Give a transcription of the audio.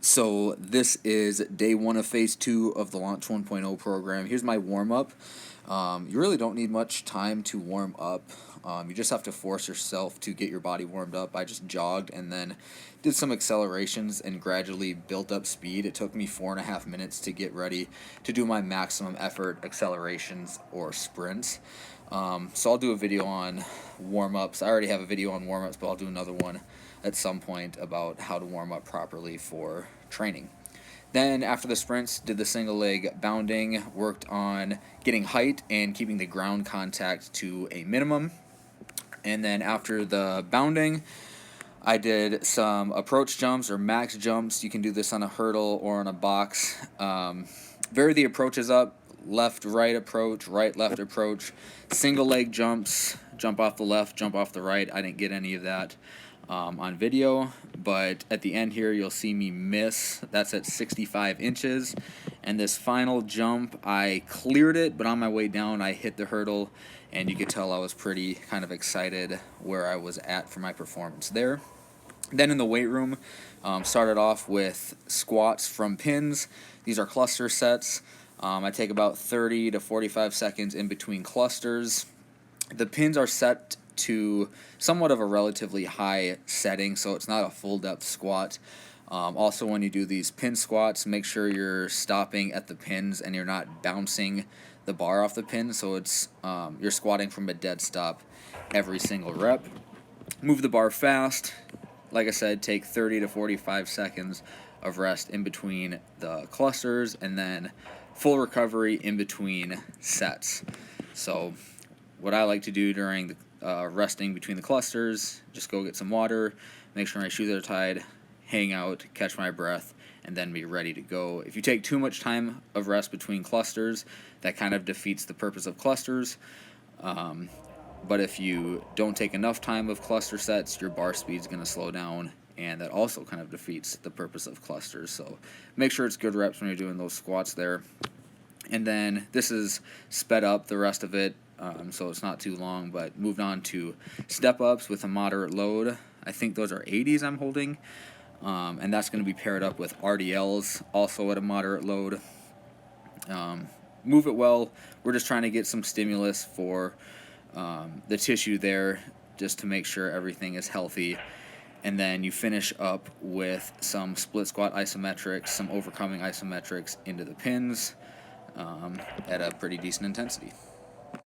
So this is day one of phase two of the Launch 1.0 program. Here's my warm-up. You really don't need much time to warm up. You just have to force yourself to get your body warmed up. I just jogged and then did some accelerations and gradually built up speed. It took me 4.5 minutes to get ready to do my maximum effort accelerations or sprints. So I'll do a video on warm-ups. I already have a video on warm-ups, but I'll do another one at some point about how to warm up properly for training. Then after the sprints, did the single leg bounding, worked on getting height and keeping the ground contact to a minimum. And then after the bounding, I did some approach jumps or max jumps. You can do this on a hurdle or on a box. Vary the approaches up, left, right approach, right, left approach, single leg jumps, jump off the left, jump off the right. I didn't get any of that on video, but at the end here you'll see me miss. That's at 65 inches. And this final jump, I cleared it, but on my way down I hit the hurdle, and you could tell I was pretty kind of excited where I was at for my performance there. Then in the weight room, started off with squats from pins. These are cluster sets. I take about 30 to 45 seconds in between clusters. The pins are set to somewhat of a relatively high setting, so it's not a full depth squat. Also, when you do these pin squats, make sure you're stopping at the pins and you're not bouncing the bar off the pin, so it's you're squatting from a dead stop every single rep. Move the bar fast. Like I said, take 30 to 45 seconds of rest in between the clusters, and then full recovery in between sets. So what I like to do during the resting between the clusters, just go get some water, make sure my shoes are tied, hang out, catch my breath, and then be ready to go. If you take too much time of rest between clusters, that kind of defeats the purpose of clusters. But if you don't take enough time of cluster sets, your bar speed is going to slow down, and that also kind of defeats the purpose of clusters. So make sure it's good reps when you're doing those squats there. And then this is sped up, the rest of it, so it's not too long, but moved on to step-ups with a moderate load. I think those are 80s I'm holding, and that's going to be paired up with RDLs, also at a moderate load. Move it well. We're just trying to get some stimulus for the tissue there, just to make sure everything is healthy. And then you finish up with some split squat isometrics, some overcoming isometrics into the pins at a pretty decent intensity.